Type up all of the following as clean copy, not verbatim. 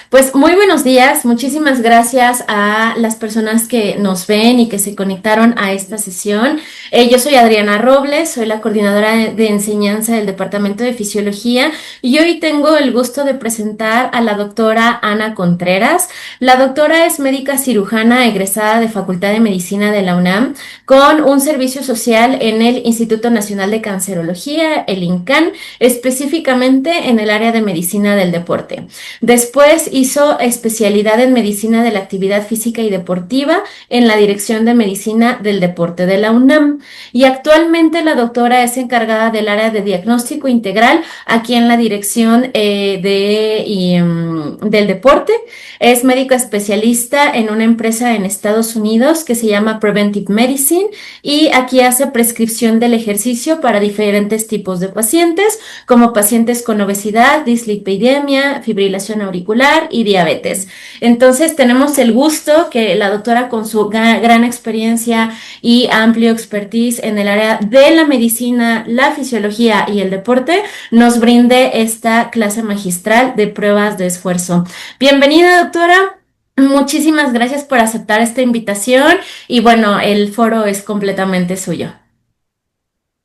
Pues muy buenos días, muchísimas gracias a las personas que nos ven y que se conectaron a esta sesión. Yo soy Adriana Robles, soy la coordinadora de enseñanza del Departamento de Fisiología y hoy tengo el gusto de presentar a la doctora Ana Contreras. La doctora es médica cirujana egresada de Facultad de Medicina de la UNAM con un servicio social en el Instituto Nacional de Cancerología, el INCAN, específicamente en el área de medicina del deporte. Después hizo especialidad en medicina de la actividad física y deportiva en la Dirección de Medicina del Deporte de la UNAM. Y actualmente la doctora es encargada del área de diagnóstico integral aquí en la Dirección del Deporte. Es médica especialista en una empresa en Estados Unidos que se llama Preventive Medicine y aquí hace prescripción del ejercicio para diferentes tipos de pacientes, como pacientes con obesidad, dislipidemia, fibrilación auricular y diabetes. Entonces tenemos el gusto que la doctora con su gran experiencia y amplio expertise en el área de la medicina, la fisiología y el deporte nos brinde esta clase magistral de pruebas de esfuerzo. Bienvenida, doctora. Muchísimas gracias por aceptar esta invitación y bueno, el foro es completamente suyo.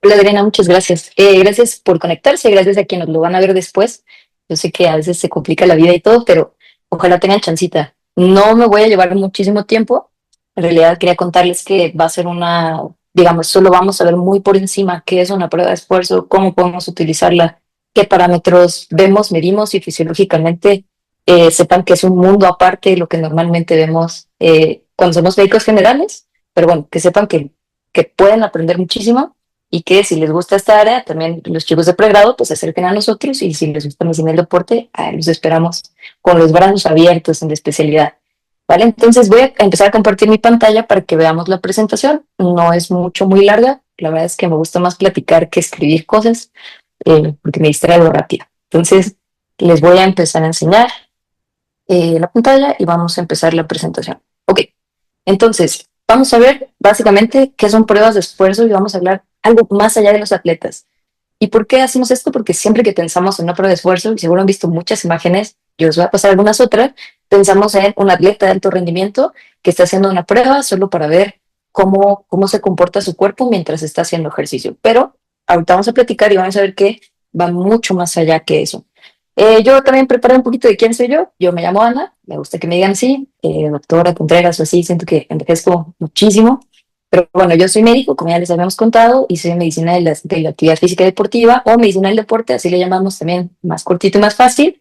Hola Adriana, muchas gracias. Gracias por conectarse, gracias a quienes lo van a ver después. Yo sé que a veces se complica la vida y todo, pero ojalá tengan chancita. No me voy a llevar muchísimo tiempo. En realidad quería contarles que va a ser digamos, solo vamos a ver muy por encima qué es una prueba de esfuerzo, cómo podemos utilizarla, qué parámetros vemos, medimos y fisiológicamente sepan que es un mundo aparte de lo que normalmente vemos cuando somos médicos generales, pero bueno, que sepan que pueden aprender muchísimo y que si les gusta esta área, también los chicos de pregrado pues se acerquen a nosotros y si les gusta medicina del deporte, los esperamos con los brazos abiertos en la especialidad. ¿Vale? Entonces voy a empezar a compartir mi pantalla para que veamos la presentación. No es muy larga. La verdad es que me gusta más platicar que escribir cosas porque me distraigo rápido. Entonces les voy a empezar a enseñar la pantalla y vamos a empezar la presentación. Ok, entonces vamos a ver básicamente qué son pruebas de esfuerzo y vamos a hablar algo más allá de los atletas. ¿Y por qué hacemos esto? Porque siempre que pensamos en una prueba de esfuerzo, y seguro han visto muchas imágenes, yo les voy a pasar algunas otras, pensamos en un atleta de alto rendimiento que está haciendo una prueba solo para ver cómo se comporta su cuerpo mientras está haciendo ejercicio. Pero ahorita vamos a platicar y vamos a ver que va mucho más allá que eso. Yo también preparé un poquito de quién soy yo. Yo me llamo Ana, me gusta que me digan así, doctora Contreras o así, siento que envejezco muchísimo. Pero bueno, yo soy médico, como ya les habíamos contado, y soy medicina de la actividad física y deportiva o medicina del deporte, así le llamamos también más cortito y más fácil.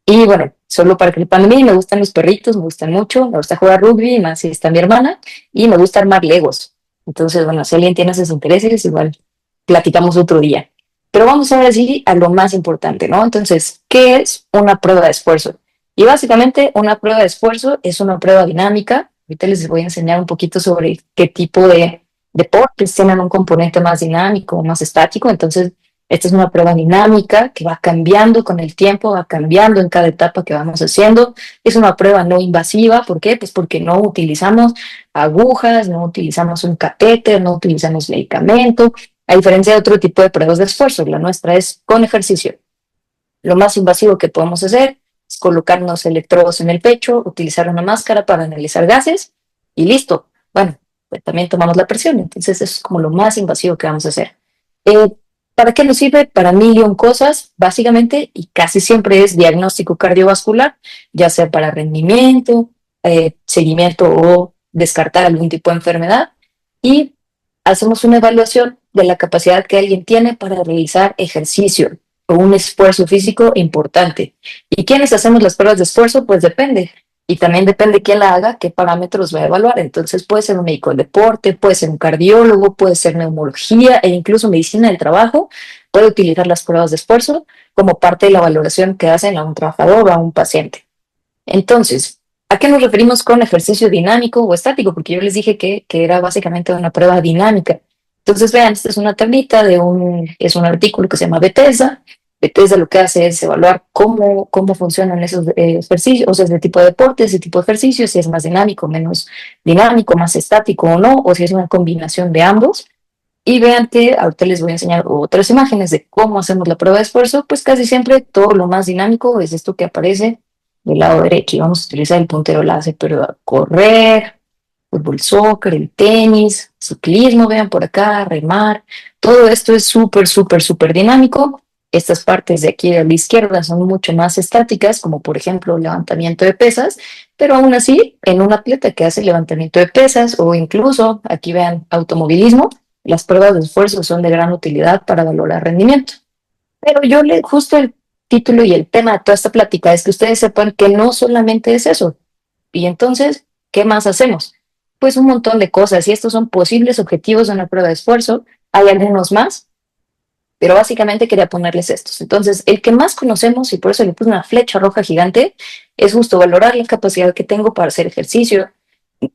Y bueno, solo para que sepan de mí, me gustan los perritos, me gustan mucho, me gusta jugar rugby, más si está mi hermana, y me gusta armar legos. Entonces, bueno, si alguien tiene esos intereses, igual platicamos otro día. Pero vamos ahora sí a lo más importante, ¿no? Entonces, ¿qué es una prueba de esfuerzo? Y básicamente una prueba de esfuerzo es una prueba dinámica. Ahorita les voy a enseñar un poquito sobre qué tipo de deportes tienen un componente más dinámico, más estático. Entonces, esta es una prueba dinámica que va cambiando con el tiempo, va cambiando en cada etapa que vamos haciendo. Es una prueba no invasiva. ¿Por qué? Pues porque no utilizamos agujas, no utilizamos un catéter, no utilizamos medicamento. A diferencia de otro tipo de pruebas de esfuerzo, la nuestra es con ejercicio. Lo más invasivo que podemos hacer es colocarnos electrodos en el pecho, utilizar una máscara para analizar gases y listo. Bueno, pues también tomamos la presión, entonces eso es como lo más invasivo que vamos a hacer. Eh, ¿Para qué nos sirve? Para mil y un cosas, básicamente, y casi siempre es diagnóstico cardiovascular, ya sea para rendimiento, seguimiento o descartar algún tipo de enfermedad. Y hacemos una evaluación de la capacidad que alguien tiene para realizar ejercicio o un esfuerzo físico importante. ¿Y quiénes hacemos las pruebas de esfuerzo? Pues depende. Y también depende quién la haga, qué parámetros va a evaluar. Entonces puede ser un médico del deporte, puede ser un cardiólogo, puede ser neumología e incluso medicina del trabajo. Puede utilizar las pruebas de esfuerzo como parte de la valoración que hacen a un trabajador o a un paciente. Entonces, ¿a qué nos referimos con ejercicio dinámico o estático? Porque yo les dije que era básicamente una prueba dinámica. Entonces, vean, esta es una tablita es un artículo que se llama Bethesda. Bethesda lo que hace es evaluar cómo funcionan esos ejercicios, o sea, ese tipo de deportes, ese tipo de ejercicios, si es más dinámico, menos dinámico, más estático o no, o si es una combinación de ambos. Y vean que ahorita les voy a enseñar otras imágenes de cómo hacemos la prueba de esfuerzo, pues casi siempre todo lo más dinámico es esto que aparece del lado derecho y vamos a utilizar el puntero láser, pero correr, fútbol, soccer, el tenis, ciclismo, vean por acá, remar, todo esto es súper, súper, súper dinámico. Estas partes de aquí a la izquierda son mucho más estáticas, como por ejemplo levantamiento de pesas, pero aún así, en un atleta que hace levantamiento de pesas o incluso, aquí vean, automovilismo, las pruebas de esfuerzo son de gran utilidad para valorar rendimiento. Pero justo el título y el tema de toda esta plática es que ustedes sepan que no solamente es eso. Y entonces, ¿qué más hacemos? Pues un montón de cosas, y estos son posibles objetivos de una prueba de esfuerzo. Hay algunos más, pero básicamente quería ponerles estos. Entonces, el que más conocemos, y por eso le puse una flecha roja gigante, es justo valorar la capacidad que tengo para hacer ejercicio,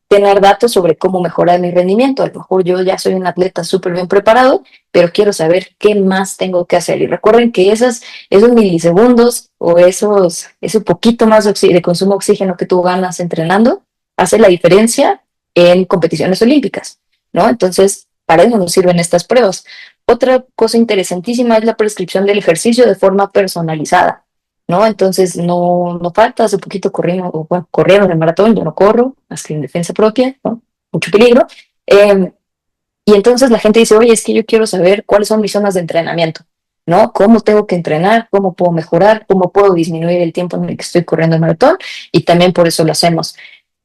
tener datos sobre cómo mejorar mi rendimiento. A lo mejor yo ya soy un atleta súper bien preparado, pero quiero saber qué más tengo que hacer. Y recuerden que esos milisegundos o ese poquito más de consumo de oxígeno que tú ganas entrenando hace la diferencia en competiciones olímpicas, ¿no? Entonces, para eso nos sirven estas pruebas. Otra cosa interesantísima es la prescripción del ejercicio de forma personalizada, ¿no? Entonces no falta, hace poquito corrieron el maratón, yo no corro, más que en defensa propia, ¿no? Mucho peligro. Y entonces la gente dice, oye, es que yo quiero saber cuáles son mis zonas de entrenamiento, ¿no? ¿Cómo tengo que entrenar? ¿Cómo puedo mejorar? ¿Cómo puedo disminuir el tiempo en el que estoy corriendo el maratón? Y también por eso lo hacemos.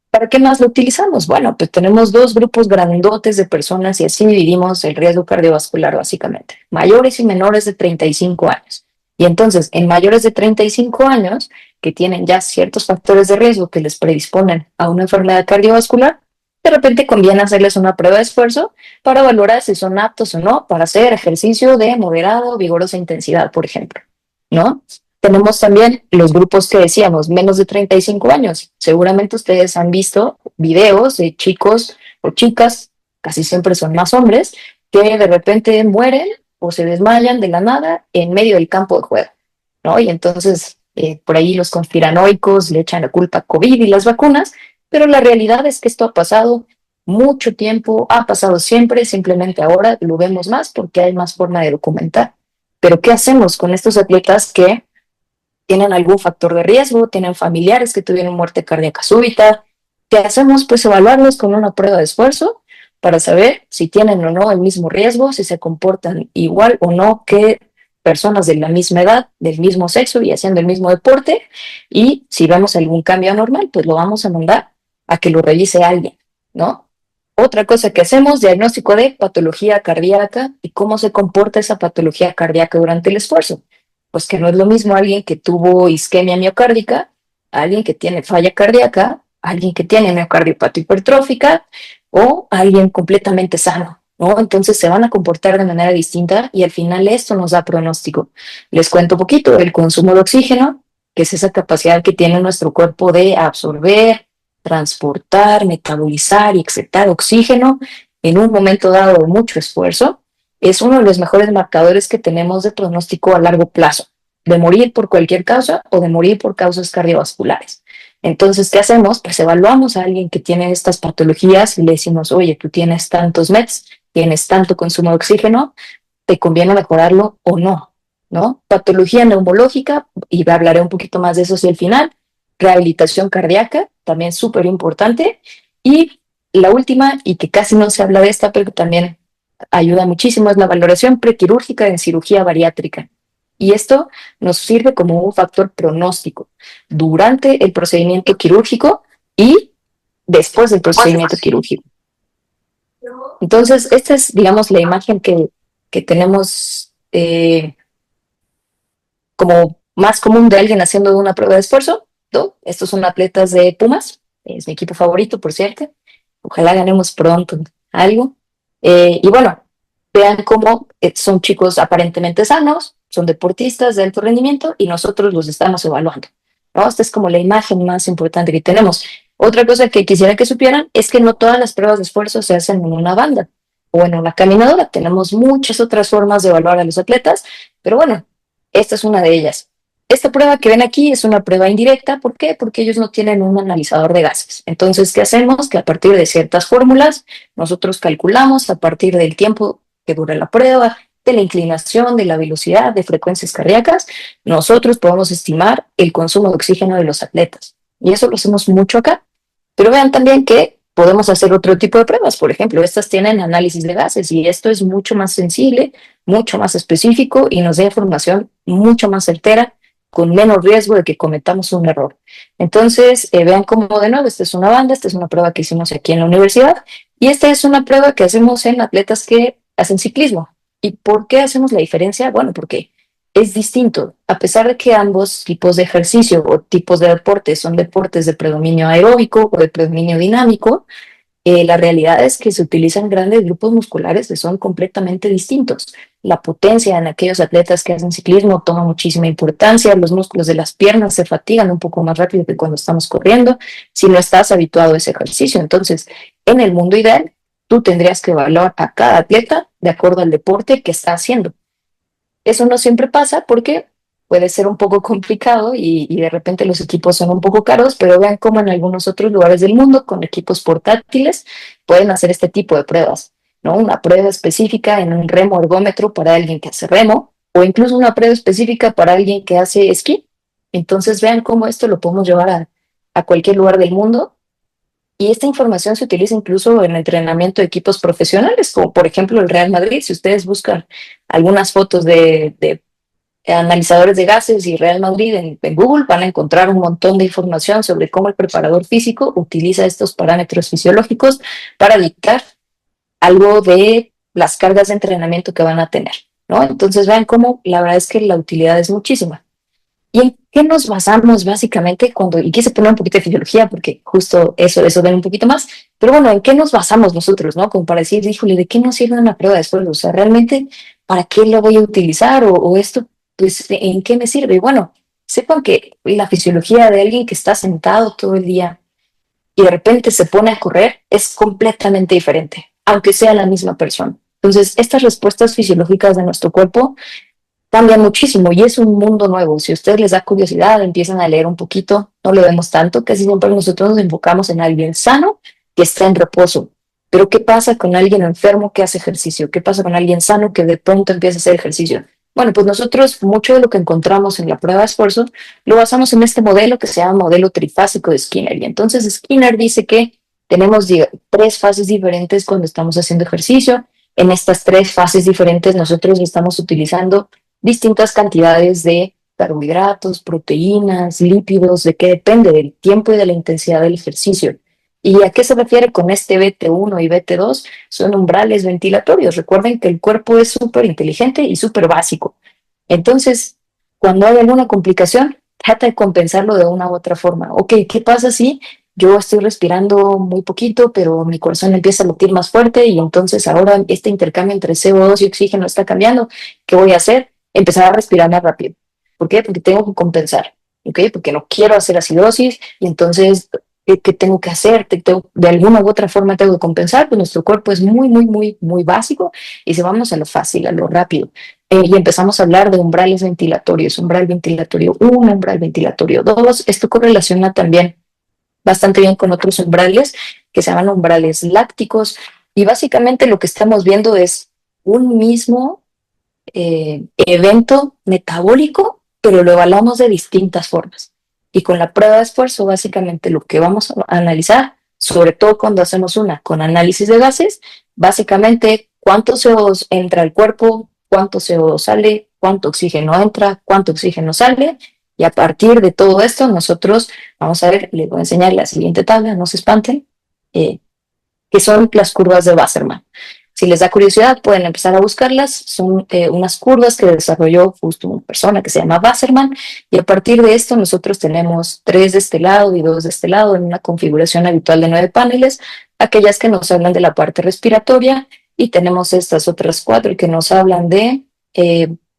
¿Para qué más lo utilizamos? Bueno, pues tenemos dos grupos grandotes de personas y así dividimos el riesgo cardiovascular básicamente, mayores y menores de 35 años. Y entonces, en mayores de 35 años, que tienen ya ciertos factores de riesgo que les predisponen a una enfermedad cardiovascular, de repente conviene hacerles una prueba de esfuerzo para valorar si son aptos o no para hacer ejercicio de moderada o vigorosa intensidad, por ejemplo, ¿no? Tenemos también los grupos que decíamos, menos de 35 años. Seguramente ustedes han visto videos de chicos o chicas, casi siempre son más hombres, que de repente mueren o se desmayan de la nada en medio del campo de juego, ¿no? Y entonces por ahí los conspiranoicos le echan la culpa a COVID y las vacunas, pero la realidad es que esto ha pasado mucho tiempo, ha pasado siempre, simplemente ahora lo vemos más porque hay más forma de documentar. Pero ¿qué hacemos con estos atletas que tienen algún factor de riesgo, tienen familiares que tuvieron muerte cardíaca súbita? ¿Qué hacemos? Pues evaluarlos con una prueba de esfuerzo para saber si tienen o no el mismo riesgo, si se comportan igual o no que personas de la misma edad, del mismo sexo y haciendo el mismo deporte. Y si vemos algún cambio anormal, pues lo vamos a mandar a que lo revise alguien, ¿no? Otra cosa que hacemos, diagnóstico de patología cardíaca y cómo se comporta esa patología cardíaca durante el esfuerzo. Pues que no es lo mismo alguien que tuvo isquemia miocárdica, alguien que tiene falla cardíaca, alguien que tiene miocardiopatía hipertrófica o alguien completamente sano, ¿no? Entonces se van a comportar de manera distinta y al final esto nos da pronóstico. Les cuento un poquito el consumo de oxígeno, que es esa capacidad que tiene nuestro cuerpo de absorber, transportar, metabolizar y excretar oxígeno en un momento dado de mucho esfuerzo. Es uno de los mejores marcadores que tenemos de pronóstico a largo plazo, de morir por cualquier causa o de morir por causas cardiovasculares. Entonces, ¿qué hacemos? Pues evaluamos a alguien que tiene estas patologías y le decimos, oye, tú tienes tantos METs, tienes tanto consumo de oxígeno, ¿te conviene mejorarlo o no? ¿No? Patología neumológica, y hablaré un poquito más de eso hacia el final. Rehabilitación cardíaca, también súper importante. Y la última, y que casi no se habla de esta, pero también ayuda muchísimo, es la valoración prequirúrgica en cirugía bariátrica. Y esto nos sirve como un factor pronóstico durante el procedimiento quirúrgico y después del procedimiento quirúrgico. Entonces, esta es, digamos, la imagen que tenemos como más común de alguien haciendo una prueba de esfuerzo, ¿no? Estos son atletas de Pumas, es mi equipo favorito, por cierto. Ojalá ganemos pronto algo. Y bueno, vean cómo son chicos aparentemente sanos, son deportistas de alto rendimiento y nosotros los estamos evaluando, ¿no? Esta es como la imagen más importante que tenemos. Otra cosa que quisiera que supieran es que no todas las pruebas de esfuerzo se hacen en una banda o en una caminadora. Tenemos muchas otras formas de evaluar a los atletas, pero bueno, esta es una de ellas. Esta prueba que ven aquí es una prueba indirecta. ¿Por qué? Porque ellos no tienen un analizador de gases. Entonces, ¿qué hacemos? Que a partir de ciertas fórmulas, nosotros calculamos a partir del tiempo que dura la prueba, de la inclinación, de la velocidad, de frecuencias cardíacas, nosotros podemos estimar el consumo de oxígeno de los atletas. Y eso lo hacemos mucho acá. Pero vean también que podemos hacer otro tipo de pruebas. Por ejemplo, estas tienen análisis de gases y esto es mucho más sensible, mucho más específico y nos da información mucho más certera, con menos riesgo de que cometamos un error. Entonces, vean cómo de nuevo, esta es una banda, esta es una prueba que hicimos aquí en la universidad y esta es una prueba que hacemos en atletas que hacen ciclismo. ¿Y por qué hacemos la diferencia? Bueno, porque es distinto. A pesar de que ambos tipos de ejercicio o tipos de deportes son deportes de predominio aeróbico o de predominio dinámico, la realidad es que se utilizan grandes grupos musculares que son completamente distintos. La potencia en aquellos atletas que hacen ciclismo toma muchísima importancia, los músculos de las piernas se fatigan un poco más rápido que cuando estamos corriendo, si no estás habituado a ese ejercicio. Entonces, en el mundo ideal, tú tendrías que evaluar a cada atleta de acuerdo al deporte que está haciendo. Eso no siempre pasa porque puede ser un poco complicado y de repente los equipos son un poco caros, pero vean cómo en algunos otros lugares del mundo con equipos portátiles pueden hacer este tipo de pruebas, ¿no? Una prueba específica en un remo ergómetro para alguien que hace remo o incluso una prueba específica para alguien que hace esquí. Entonces vean cómo esto lo podemos llevar a cualquier lugar del mundo y esta información se utiliza incluso en entrenamiento de equipos profesionales, como por ejemplo el Real Madrid. Si ustedes buscan algunas fotos de analizadores de gases y Real Madrid en Google, van a encontrar un montón de información sobre cómo el preparador físico utiliza estos parámetros fisiológicos para dictar algo de las cargas de entrenamiento que van a tener, ¿no? Entonces vean cómo la verdad es que la utilidad es muchísima. ¿Y en qué nos basamos básicamente cuando, y quise poner un poquito de fisiología porque justo eso ven un poquito más, pero bueno, ¿en qué nos basamos nosotros, no? Como para decir, híjole, ¿de qué nos sirve una prueba de esfuerzo? O sea, ¿realmente para qué lo voy a utilizar? O esto, pues, ¿en qué me sirve? Bueno, sepan que la fisiología de alguien que está sentado todo el día y de repente se pone a correr es completamente diferente, aunque sea la misma persona. Entonces, estas respuestas fisiológicas de nuestro cuerpo cambia muchísimo y es un mundo nuevo. Si a ustedes les da curiosidad, empiezan a leer un poquito, no lo vemos tanto, casi siempre nosotros nos enfocamos en alguien sano que está en reposo. Pero ¿qué pasa con alguien enfermo que hace ejercicio? ¿Qué pasa con alguien sano que de pronto empieza a hacer ejercicio? Bueno, pues nosotros mucho de lo que encontramos en la prueba de esfuerzo lo basamos en este modelo que se llama modelo trifásico de Skinner. Y entonces Skinner dice que tenemos tres fases diferentes cuando estamos haciendo ejercicio. En estas tres fases diferentes nosotros estamos utilizando distintas cantidades de carbohidratos, proteínas, lípidos, de qué depende del tiempo y de la intensidad del ejercicio. ¿Y a qué se refiere con este BT1 y BT2? Son umbrales ventilatorios. Recuerden que el cuerpo es súper inteligente y súper básico. Entonces, cuando hay alguna complicación, trata de compensarlo de una u otra forma. Ok, ¿qué pasa si yo estoy respirando muy poquito, pero mi corazón empieza a latir más fuerte y entonces ahora este intercambio entre CO2 y oxígeno está cambiando? ¿Qué voy a hacer? Empezar a respirar más rápido. ¿Por qué? Porque tengo que compensar, ¿ok? Porque no quiero hacer acidosis y entonces, ¿qué tengo que hacer? De alguna u otra forma tengo que compensar, pues nuestro cuerpo es muy básico y si vamos a lo fácil, a lo rápido. Y empezamos a hablar de umbrales ventilatorios, umbral ventilatorio 1, umbral ventilatorio 2. Esto correlaciona también bastante bien con otros umbrales que se llaman umbrales lácticos y básicamente lo que estamos viendo es un mismo evento metabólico, pero lo evaluamos de distintas formas. Y con la prueba de esfuerzo, básicamente lo que vamos a analizar, sobre todo cuando hacemos una con análisis de gases, básicamente cuánto CO2 entra al cuerpo, cuánto CO2 sale, cuánto oxígeno entra, cuánto oxígeno sale, y a partir de todo esto nosotros vamos a ver, les voy a enseñar la siguiente tabla, no se espanten, que son las curvas de Wassermann. Si les da curiosidad, pueden empezar a buscarlas. Son unas curvas que desarrolló justo una persona que se llama Wassermann. Y a partir de esto, nosotros tenemos 3 de este lado y 2 de este lado en una configuración habitual de 9 paneles. Aquellas que nos hablan de la parte respiratoria. Y tenemos estas otras 4 que nos hablan de,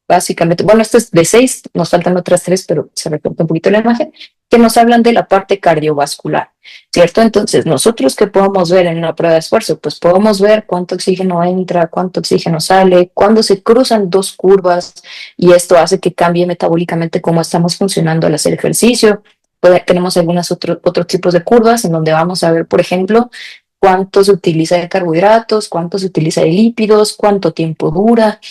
básicamente, bueno, esto es de 6, nos faltan otras 3, pero se recorta un poquito la imagen, que nos hablan de la parte cardiovascular. ¿Cierto? Entonces, nosotros que podemos ver en una prueba de esfuerzo, pues podemos ver cuánto oxígeno entra, cuánto oxígeno sale, cuando se cruzan 2 curvas y esto hace que cambie metabólicamente cómo estamos funcionando al hacer ejercicio. Tenemos algunos otros tipos de curvas en donde vamos a ver, por ejemplo, cuánto se utiliza de carbohidratos, cuánto se utiliza de lípidos, cuánto tiempo dura.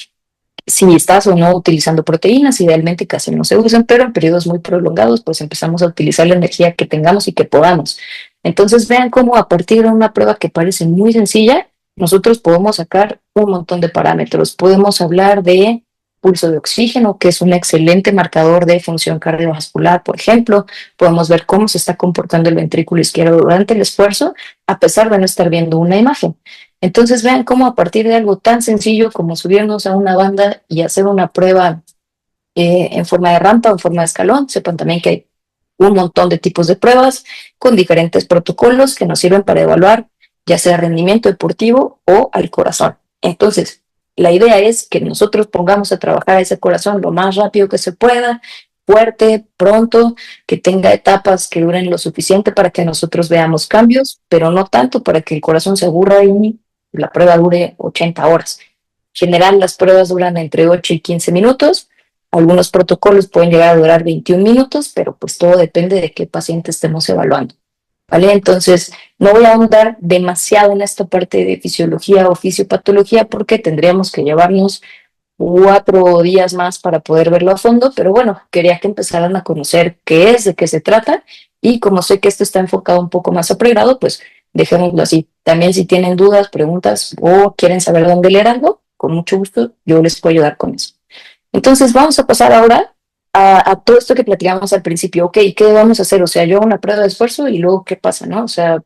si estás o no utilizando proteínas, idealmente casi no se usan, pero en periodos muy prolongados, pues empezamos a utilizar la energía que tengamos y que podamos. Entonces vean cómo a partir de una prueba que parece muy sencilla, nosotros podemos sacar un montón de parámetros. Podemos hablar de pulso de oxígeno, que es un excelente marcador de función cardiovascular, por ejemplo. Podemos ver cómo se está comportando el ventrículo izquierdo durante el esfuerzo, a pesar de no estar viendo una imagen. Entonces vean cómo a partir de algo tan sencillo como subirnos a una banda y hacer una prueba en forma de rampa o en forma de escalón, sepan también que hay un montón de tipos de pruebas con diferentes protocolos que nos sirven para evaluar ya sea rendimiento deportivo o al corazón. Entonces, la idea es que nosotros pongamos a trabajar ese corazón lo más rápido que se pueda, fuerte, pronto, que tenga etapas que duren lo suficiente para que nosotros veamos cambios, pero no tanto para que el corazón se aburra y la prueba dure 80 horas. En general, las pruebas duran entre 8 y 15 minutos. Algunos protocolos pueden llegar a durar 21 minutos, pero pues todo depende de qué paciente estemos evaluando. ¿Vale? Entonces, no voy a ahondar demasiado en esta parte de fisiología o fisiopatología porque tendríamos que llevarnos 4 días más para poder verlo a fondo, pero bueno, quería que empezaran a conocer qué es, de qué se trata, y como sé que esto está enfocado un poco más a pregrado, pues dejémoslo así. También si tienen dudas, preguntas o quieren saber dónde leer algo, con mucho gusto yo les puedo ayudar con eso. Entonces vamos a pasar ahora a todo esto que platicamos al principio. Ok, ¿qué vamos a hacer? O sea, yo hago una prueba de esfuerzo y luego, ¿qué pasa, no? O sea,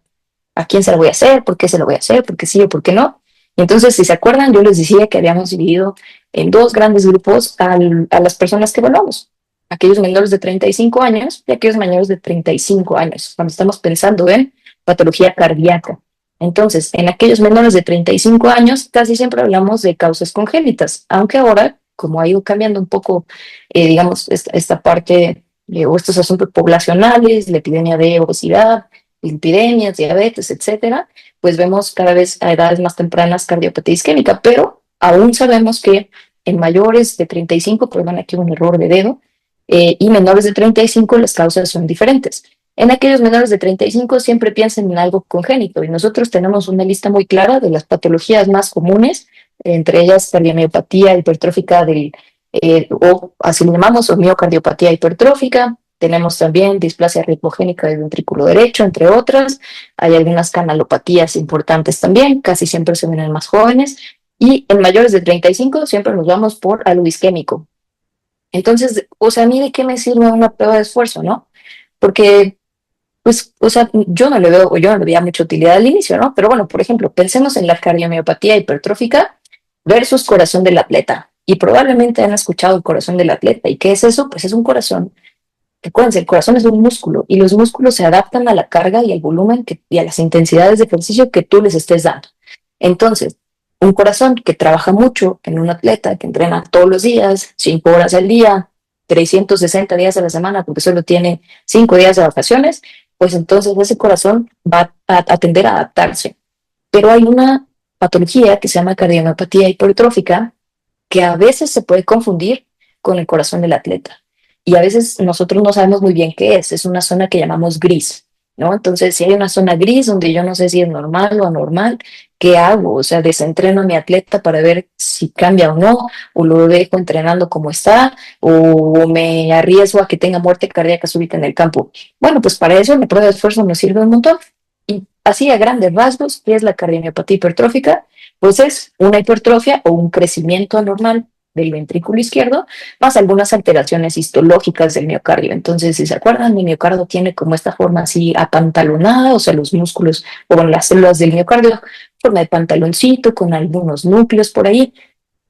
¿a quién se lo voy a hacer? ¿Por qué se lo voy a hacer? ¿Por qué sí o por qué no? Y entonces, si se acuerdan, yo les decía que habíamos dividido en dos grandes grupos a las personas que evaluamos. Aquellos menores de 35 años y aquellos mayores de 35 años, cuando estamos pensando en patología cardíaca. Entonces, en aquellos menores de 35 años, casi siempre hablamos de causas congénitas, aunque ahora, como ha ido cambiando un poco, digamos, esta parte o estos asuntos poblacionales, la epidemia de obesidad, epidemias, diabetes, etcétera, pues vemos cada vez a edades más tempranas cardiopatía isquémica, pero aún sabemos que en mayores de 35, perdón, aquí un error de dedo, y menores de 35 las causas son diferentes. En aquellos menores de 35 siempre piensen en algo congénito y nosotros tenemos una lista muy clara de las patologías más comunes, entre ellas cardiomiopatía hipertrófica o así lo llamamos, o miocardiopatía hipertrófica. Tenemos también displasia ritmogénica del ventrículo derecho, entre otras. Hay algunas canalopatías importantes también, casi siempre se ven en más jóvenes. Y en mayores de 35 siempre nos vamos por algo isquémico. Entonces, o sea, ¿a mí de qué me sirve una prueba de esfuerzo, no? Porque pues, o sea, yo no le veía mucha utilidad al inicio, ¿no? Pero bueno, por ejemplo, pensemos en la cardiomiopatía hipertrófica versus corazón del atleta. Y probablemente han escuchado el corazón del atleta. ¿Y qué es eso? Pues es un corazón. Recuerden, el corazón es un músculo y los músculos se adaptan a la carga y al volumen y a las intensidades de ejercicio que tú les estés dando. Entonces, un corazón que trabaja mucho en un atleta que entrena todos los días, 5 horas al día, 360 días a la semana, porque solo tiene 5 días de vacaciones, pues entonces ese corazón va a tender a adaptarse. Pero hay una patología que se llama cardiomopatía hipertrófica que a veces se puede confundir con el corazón del atleta. Y a veces nosotros no sabemos muy bien qué es una zona que llamamos gris, ¿no? Entonces, si hay una zona gris donde yo no sé si es normal o anormal, ¿qué hago? O sea, desentreno a mi atleta para ver si cambia o no, o lo dejo entrenando como está, o me arriesgo a que tenga muerte cardíaca súbita en el campo. Bueno, pues para eso la prueba de esfuerzo nos sirve un montón. Y así a grandes rasgos, ¿qué es la cardiomiopatía hipertrófica? Pues es una hipertrofia o un crecimiento anormal del ventrículo izquierdo, más algunas alteraciones histológicas del miocardio. Entonces, si se acuerdan, mi miocardio tiene como esta forma así apantalonada, o sea, los músculos o bueno, las células del miocardio, forma de pantaloncito con algunos núcleos por ahí.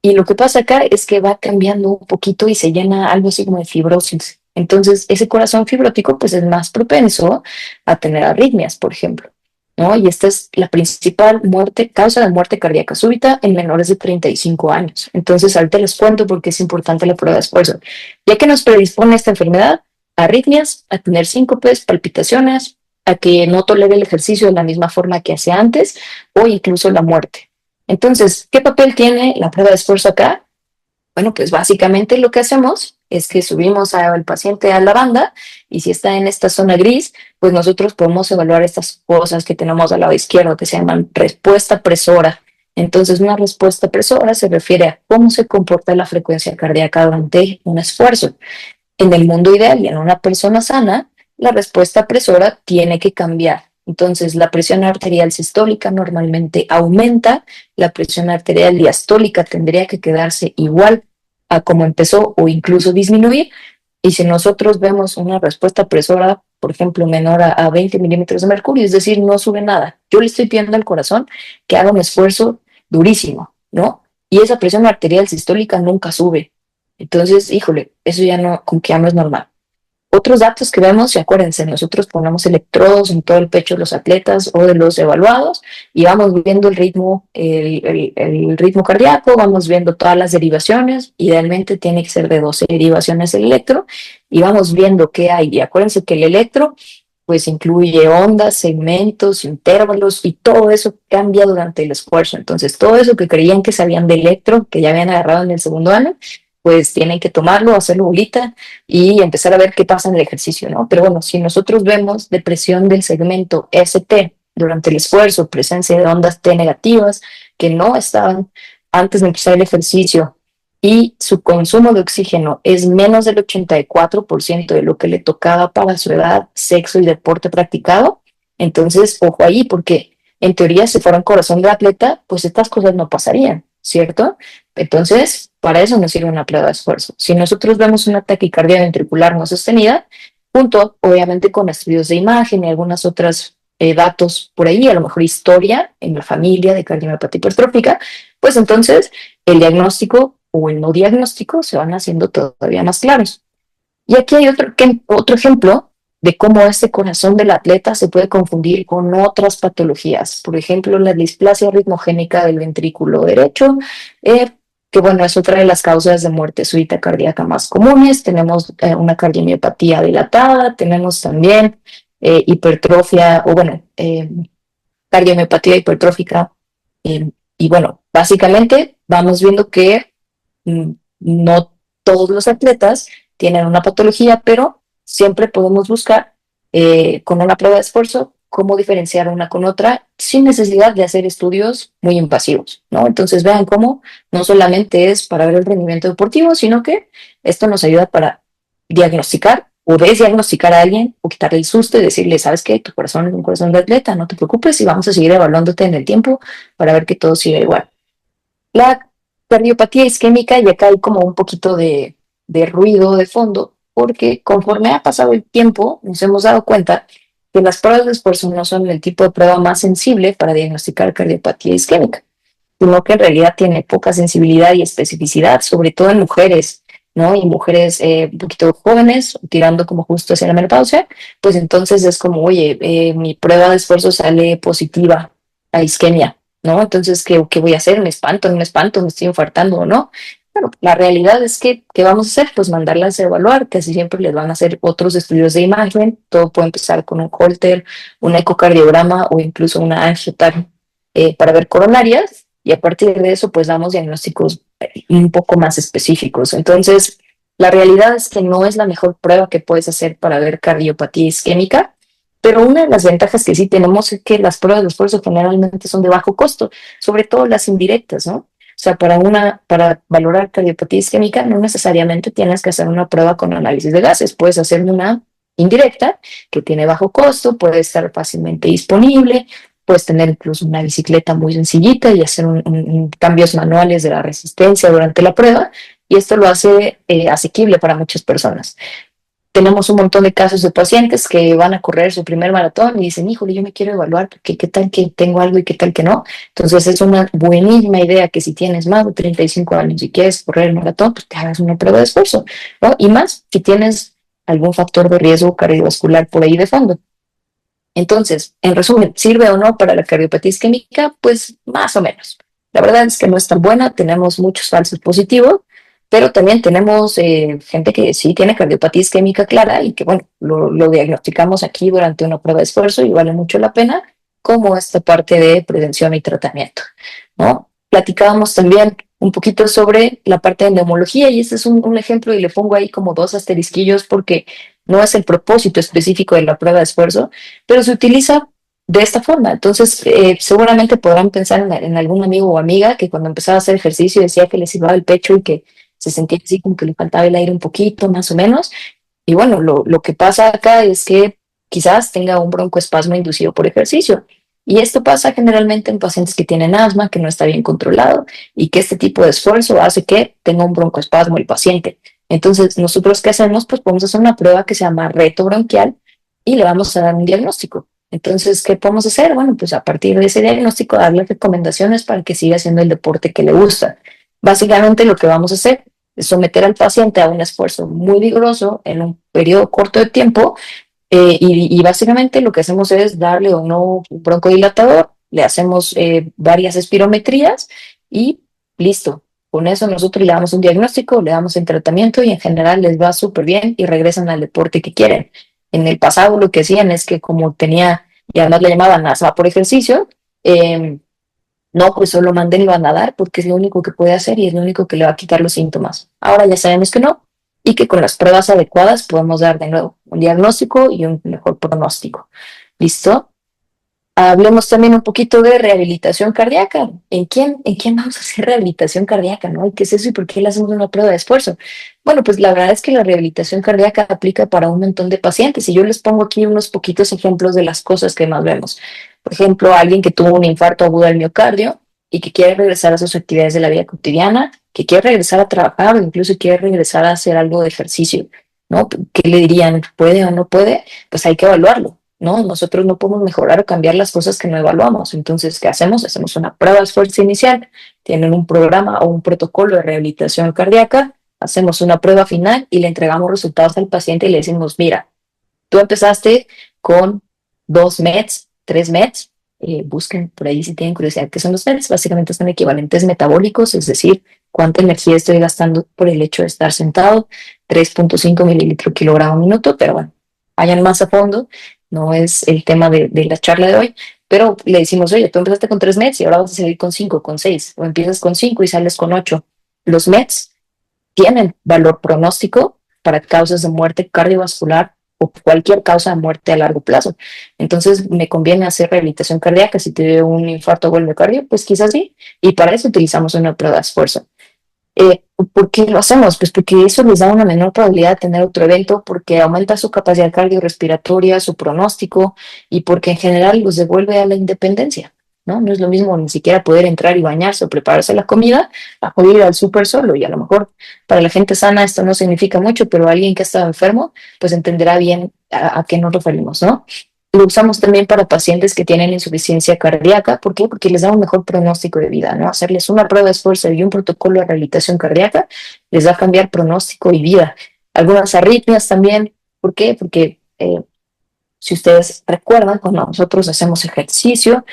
Y lo que pasa acá es que va cambiando un poquito y se llena algo así como de fibrosis. Entonces, ese corazón fibrótico pues es más propenso a tener arritmias, por ejemplo, ¿no? Y esta es la principal causa de muerte cardíaca súbita en menores de 35 años. Entonces, ahorita les cuento por qué es importante la prueba de esfuerzo. Ya que nos predispone esta enfermedad, arritmias, a tener síncopes, palpitaciones, a que no tolere el ejercicio de la misma forma que hace antes o incluso la muerte. Entonces, ¿qué papel tiene la prueba de esfuerzo acá? Bueno, pues básicamente lo que hacemos es que subimos al paciente a la banda y si está en esta zona gris, pues nosotros podemos evaluar estas cosas que tenemos al lado izquierdo que se llaman respuesta presora. Entonces, una respuesta presora se refiere a cómo se comporta la frecuencia cardíaca durante un esfuerzo. En el mundo ideal y en una persona sana, la respuesta presora tiene que cambiar. Entonces, la presión arterial sistólica normalmente aumenta, la presión arterial diastólica tendría que quedarse igual a como empezó o incluso disminuir. Y si nosotros vemos una respuesta presora, por ejemplo, menor a 20 milímetros de mercurio, es decir, no sube nada, yo le estoy pidiendo al corazón que haga un esfuerzo durísimo, ¿no? Y esa presión arterial sistólica nunca sube. Entonces, híjole, eso ya no, como que ya no es normal. Otros datos que vemos, y acuérdense, nosotros ponemos electrodos en todo el pecho de los atletas o de los evaluados y vamos viendo el ritmo, el ritmo cardíaco, vamos viendo todas las derivaciones, idealmente tiene que ser de 12 derivaciones el electro, y vamos viendo qué hay. Y acuérdense que el electro pues incluye ondas, segmentos, intervalos y todo eso cambia durante el esfuerzo. Entonces, todo eso que creían que sabían de electro, que ya habían agarrado en el segundo año, pues tienen que tomarlo, hacerlo bolita y empezar a ver qué pasa en el ejercicio, ¿no? Pero bueno, si nosotros vemos depresión del segmento ST durante el esfuerzo, presencia de ondas T negativas que no estaban antes de empezar el ejercicio y su consumo de oxígeno es menos del 84% de lo que le tocaba para su edad, sexo y deporte practicado, entonces ojo ahí, porque en teoría si fuera un corazón de atleta, pues estas cosas no pasarían, ¿cierto? Entonces, para eso nos sirve una prueba de esfuerzo. Si nosotros vemos una taquicardia ventricular no sostenida, junto obviamente con estudios de imagen y algunas otras datos por ahí, a lo mejor historia en la familia de cardiomiopatia hipertrófica, pues entonces el diagnóstico o el no diagnóstico se van haciendo todavía más claros. Y aquí hay otro ejemplo de cómo este corazón del atleta se puede confundir con otras patologías. Por ejemplo, la displasia ritmogénica del ventrículo derecho, que bueno, es otra de las causas de muerte súbita cardíaca más comunes. Tenemos una cardiomiopatía dilatada, tenemos también hipertrofia, o bueno, cardiomiopatía hipertrófica. Y bueno, básicamente vamos viendo que no todos los atletas tienen una patología, pero siempre podemos buscar con una prueba de esfuerzo cómo diferenciar una con otra sin necesidad de hacer estudios muy invasivos, ¿no? Entonces vean cómo no solamente es para ver el rendimiento deportivo, sino que esto nos ayuda para diagnosticar o desdiagnosticar a alguien o quitarle el susto y decirle, ¿sabes qué? Tu corazón es un corazón de atleta, no te preocupes y vamos a seguir evaluándote en el tiempo para ver que todo siga igual. La cardiopatía isquémica, y acá hay como un poquito de ruido de fondo, porque conforme ha pasado el tiempo, nos hemos dado cuenta que las pruebas de esfuerzo no son el tipo de prueba más sensible para diagnosticar cardiopatía isquémica, sino que en realidad tiene poca sensibilidad y especificidad, sobre todo en mujeres, ¿no? Y mujeres un poquito jóvenes, tirando como justo hacia la menopausia, pues entonces es como, oye, mi prueba de esfuerzo sale positiva a isquemia, ¿no? Entonces, ¿qué voy a hacer? ¿Me espanto? ¿No me espanto? ¿Me estoy infartando o no? Bueno, la realidad es que, ¿qué vamos a hacer? Pues mandarlas a evaluar, que así siempre les van a hacer otros estudios de imagen. Todo puede empezar con un Holter, un ecocardiograma o incluso una angiotam para ver coronarias. Y a partir de eso, pues damos diagnósticos un poco más específicos. Entonces, la realidad es que no es la mejor prueba que puedes hacer para ver cardiopatía isquémica, pero una de las ventajas que sí tenemos es que las pruebas de esfuerzo generalmente son de bajo costo, sobre todo las indirectas, ¿no? O sea, para valorar cardiopatía isquémica no necesariamente tienes que hacer una prueba con análisis de gases, puedes hacer una indirecta que tiene bajo costo, puede estar fácilmente disponible, puedes tener incluso una bicicleta muy sencillita y hacer cambios manuales de la resistencia durante la prueba, y esto lo hace asequible para muchas personas. Tenemos un montón de casos de pacientes que van a correr su primer maratón y dicen, híjole, yo me quiero evaluar porque qué tal que tengo algo y qué tal que no. Entonces es una buenísima idea que si tienes más de 35 años y quieres correr el maratón, pues te hagas una prueba de esfuerzo, ¿no? Y más si tienes algún factor de riesgo cardiovascular por ahí de fondo. Entonces, en resumen, ¿sirve o no para la cardiopatía isquémica? Pues más o menos. La verdad es que no es tan buena, tenemos muchos falsos positivos, pero también tenemos gente que sí tiene cardiopatía isquémica clara y que, bueno, lo diagnosticamos aquí durante una prueba de esfuerzo y vale mucho la pena, como esta parte de prevención y tratamiento, ¿no? Platicábamos también un poquito sobre la parte de neumología y este es un ejemplo y le pongo ahí como dos asterisquillos porque no es el propósito específico de la prueba de esfuerzo, pero se utiliza de esta forma. Entonces, seguramente podrán pensar en algún amigo o amiga que cuando empezaba a hacer ejercicio decía que le silbaba el pecho y que se sentía así como que le faltaba el aire un poquito, más o menos. Y bueno, lo que pasa acá es que quizás tenga un broncoespasmo inducido por ejercicio. Y esto pasa generalmente en pacientes que tienen asma, que no está bien controlado y que este tipo de esfuerzo hace que tenga un broncoespasmo el paciente. Entonces, nosotros, ¿qué hacemos? Pues podemos hacer una prueba que se llama reto bronquial y le vamos a dar un diagnóstico. Entonces, ¿qué podemos hacer? Bueno, pues a partir de ese diagnóstico, darle recomendaciones para que siga haciendo el deporte que le gusta. Básicamente, lo que vamos a hacer es someter al paciente a un esfuerzo muy vigoroso en un periodo corto de tiempo y básicamente lo que hacemos es darle o no un broncodilatador, le hacemos varias espirometrías y listo. Con eso nosotros le damos un diagnóstico, le damos el tratamiento y en general les va súper bien y regresan al deporte que quieren. En el pasado lo que hacían es que como tenía, y además le llamaban asma por ejercicio, eh, no, pues solo mándenlo a nadar porque es lo único que puede hacer y es lo único que le va a quitar los síntomas. Ahora ya sabemos que no y que con las pruebas adecuadas podemos dar de nuevo un diagnóstico y un mejor pronóstico. ¿Listo? Hablemos también un poquito de rehabilitación cardíaca. ¿En quién vamos a hacer rehabilitación cardíaca? ¿No? ¿Y qué es eso y por qué le hacemos una prueba de esfuerzo? Bueno, pues la verdad es que la rehabilitación cardíaca aplica para un montón de pacientes y yo les pongo aquí unos poquitos ejemplos de las cosas que más vemos. Por ejemplo, alguien que tuvo un infarto agudo del miocardio y que quiere regresar a sus actividades de la vida cotidiana, que quiere regresar a trabajar o incluso quiere regresar a hacer algo de ejercicio, ¿no? ¿Qué le dirían? ¿Puede o no puede? Pues hay que evaluarlo. ¿No? Nosotros no podemos mejorar o cambiar las cosas que no evaluamos. Entonces, ¿qué hacemos? Hacemos una prueba de esfuerzo inicial, tienen un programa o un protocolo de rehabilitación cardíaca, hacemos una prueba final y le entregamos resultados al paciente y le decimos, mira, tú empezaste con 2 METs, 3 METs, busquen por ahí si tienen curiosidad qué son los METs, básicamente son equivalentes metabólicos, es decir, cuánta energía estoy gastando por el hecho de estar sentado, 3.5 mililitros kilogramo minuto, pero bueno, vayan más a fondo, no es el tema de la charla de hoy, pero le decimos, oye, tú empezaste con 3 METs y ahora vas a salir con 5, con 6, o empiezas con 5 y sales con 8. Los METs tienen valor pronóstico para causas de muerte cardiovascular o cualquier causa de muerte a largo plazo. Entonces, me conviene hacer rehabilitación cardíaca. Si te dio un infarto o el miocardio, pues quizás sí. Y para eso utilizamos una prueba de esfuerzo. ¿Por qué lo hacemos? Pues porque eso les da una menor probabilidad de tener otro evento, porque aumenta su capacidad cardiorrespiratoria, su pronóstico y porque en general los devuelve a la independencia, ¿no? No es lo mismo ni siquiera poder entrar y bañarse o prepararse la comida a poder ir al súper solo y a lo mejor para la gente sana esto no significa mucho, pero alguien que ha estado enfermo pues entenderá bien a qué nos referimos, ¿no? Lo usamos también para pacientes que tienen insuficiencia cardíaca. ¿Por qué? Porque les da un mejor pronóstico de vida, ¿no? Hacerles una prueba de esfuerzo y un protocolo de rehabilitación cardíaca les va a cambiar pronóstico y vida. Algunas arritmias también. ¿Por qué? Porque si ustedes recuerdan, cuando nosotros hacemos ejercicio,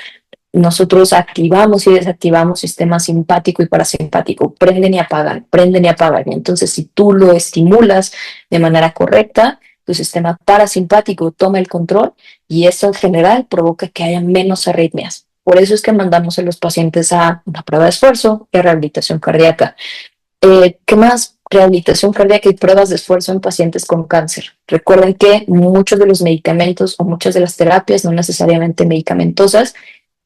nosotros activamos y desactivamos sistema simpático y parasimpático, prenden y apagan, prenden y apagan. Y entonces, si tú lo estimulas de manera correcta, tu sistema parasimpático toma el control y eso en general provoca que haya menos arritmias. Por eso es que mandamos a los pacientes a una prueba de esfuerzo y rehabilitación cardíaca. ¿Qué más? Rehabilitación cardíaca y pruebas de esfuerzo en pacientes con cáncer. Recuerden que muchos de los medicamentos o muchas de las terapias, no necesariamente medicamentosas,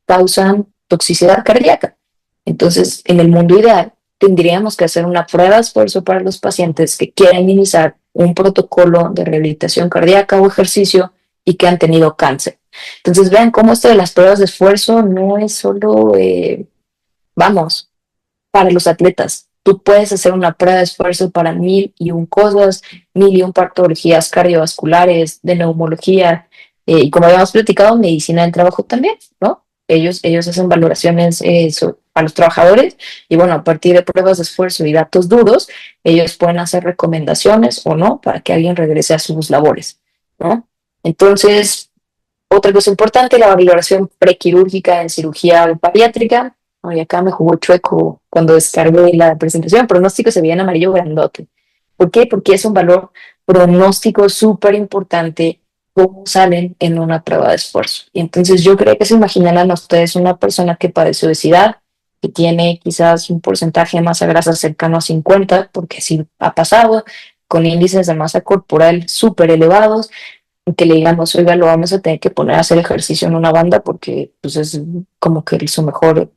causan toxicidad cardíaca. Entonces, en el mundo ideal, tendríamos que hacer una prueba de esfuerzo para los pacientes que quieran iniciar un protocolo de rehabilitación cardíaca o ejercicio y que han tenido cáncer. Entonces, vean cómo esto de las pruebas de esfuerzo no es solo, vamos, para los atletas. Tú puedes hacer una prueba de esfuerzo para 1001 cosas, 1001 patologías cardiovasculares, de neumología, y como habíamos platicado, medicina del trabajo también, ¿no? Ellos hacen valoraciones a los trabajadores y bueno, a partir de pruebas de esfuerzo y datos duros, ellos pueden hacer recomendaciones o no para que alguien regrese a sus labores, ¿no? Entonces, otra cosa importante, la valoración prequirúrgica en cirugía bariátrica. Ay, acá me jugó chueco cuando descargué la presentación. El pronóstico se veía en amarillo grandote. ¿Por qué? Porque es un valor pronóstico súper importante cómo salen en una prueba de esfuerzo. Y entonces yo creo que se imaginarán ustedes una persona que padece obesidad, que tiene quizás un porcentaje de masa grasa cercano a 50, porque sí ha pasado, con índices de masa corporal súper elevados, que le digamos, oiga, lo vamos a tener que poner a hacer ejercicio en una banda porque pues es como que su mejor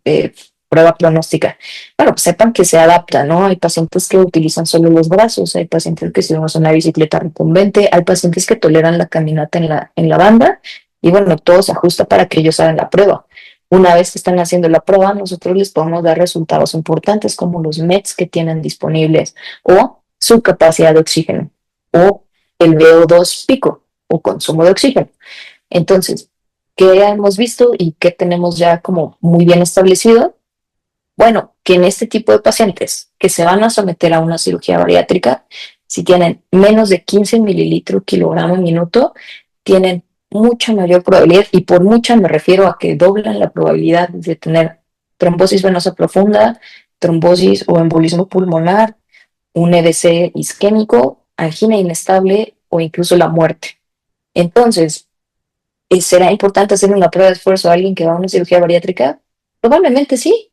prueba pronóstica. Bueno, pues sepan que se adapta, ¿no? Hay pacientes que utilizan solo los brazos, hay pacientes que si usan una bicicleta recumbente, hay pacientes que toleran la caminata en la banda y bueno, todo se ajusta para que ellos hagan la prueba. Una vez que están haciendo la prueba, nosotros les podemos dar resultados importantes como los METs que tienen disponibles o su capacidad de oxígeno o el VO2 pico o consumo de oxígeno. Entonces, ¿qué hemos visto y qué tenemos ya como muy bien establecido? Bueno, que en este tipo de pacientes que se van a someter a una cirugía bariátrica, si tienen menos de 15 mililitros kilogramo minuto, tienen mucha mayor probabilidad, y por mucha me refiero a que doblan la probabilidad de tener trombosis venosa profunda, trombosis o embolismo pulmonar, un EDC isquémico, angina inestable o incluso la muerte. Entonces, ¿será importante hacer una prueba de esfuerzo a alguien que va a una cirugía bariátrica? Probablemente sí.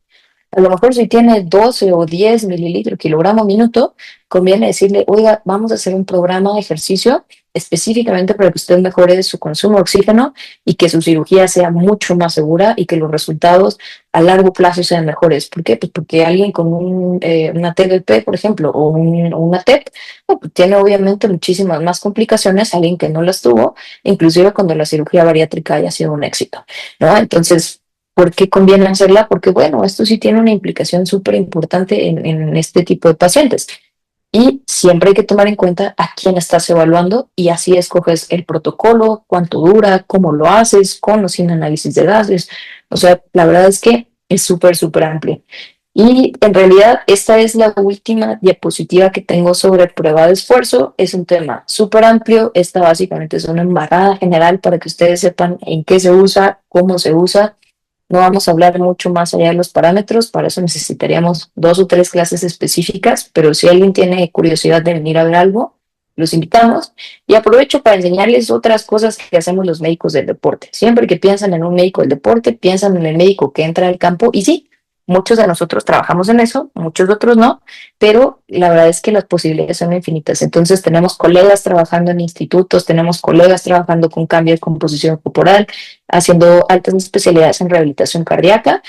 A lo mejor si tiene 12 o 10 mililitros kilogramo minuto, conviene decirle, oiga, vamos a hacer un programa de ejercicio específicamente para que usted mejore su consumo de oxígeno y que su cirugía sea mucho más segura y que los resultados a largo plazo sean mejores. ¿Por qué? Pues porque alguien con una TBP, por ejemplo, o una TEP, bueno, pues tiene obviamente muchísimas más complicaciones, alguien que no las tuvo, inclusive cuando la cirugía bariátrica haya sido un éxito, ¿no? Entonces, ¿por qué conviene hacerla? Porque, bueno, esto sí tiene una implicación súper importante en este tipo de pacientes. Y siempre hay que tomar en cuenta a quién estás evaluando y así escoges el protocolo, cuánto dura, cómo lo haces, con o sin análisis de gases. O sea, la verdad es que es súper, súper amplio. Y en realidad esta es la última diapositiva que tengo sobre prueba de esfuerzo. Es un tema súper amplio. Esta básicamente es una embarrada general para que ustedes sepan en qué se usa, cómo se usa. No vamos a hablar mucho más allá de los parámetros, para eso necesitaríamos 2 o 3 clases específicas, pero si alguien tiene curiosidad de venir a ver algo, los invitamos. Y aprovecho para enseñarles otras cosas que hacemos los médicos del deporte. Siempre que piensan en un médico del deporte, piensan en el médico que entra al campo y sí, muchos de nosotros trabajamos en eso, muchos otros no, pero la verdad es que las posibilidades son infinitas. Entonces tenemos colegas trabajando en institutos, tenemos colegas trabajando con cambio de composición corporal, haciendo altas especialidades en rehabilitación cardíaca.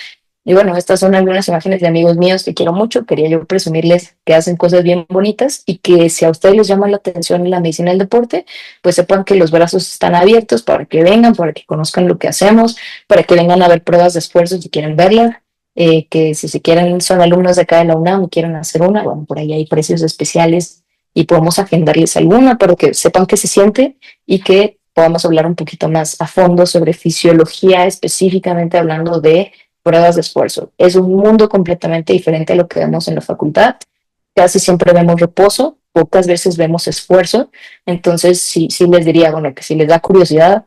Y bueno, estas son algunas imágenes de amigos míos que quiero mucho. Quería yo presumirles que hacen cosas bien bonitas y que si a ustedes les llama la atención la medicina del deporte, pues sepan que los brazos están abiertos para que vengan, para que conozcan lo que hacemos, para que vengan a ver pruebas de esfuerzo si quieren verlas. Que si se quieren, son alumnos de acá de la UNAM y quieren hacer una, bueno, por ahí hay precios especiales y podemos agendarles alguna para que sepan qué se siente y que podamos hablar un poquito más a fondo sobre fisiología, específicamente hablando de pruebas de esfuerzo. Es un mundo completamente diferente a lo que vemos en la facultad. Casi siempre vemos reposo, pocas veces vemos esfuerzo. Entonces, sí les diría, bueno, que si les da curiosidad,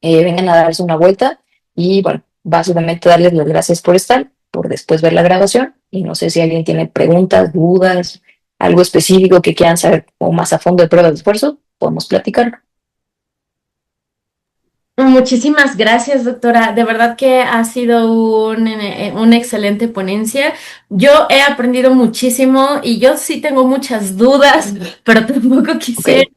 vengan a darse una vuelta y, bueno, básicamente darles las gracias por estar, por después ver la grabación. Y no sé si alguien tiene preguntas, dudas, algo específico que quieran saber o más a fondo de pruebas de esfuerzo, podemos platicar. Muchísimas gracias, doctora. De verdad que ha sido una excelente ponencia. Yo he aprendido muchísimo y yo sí tengo muchas dudas, pero tampoco Ok. quisiera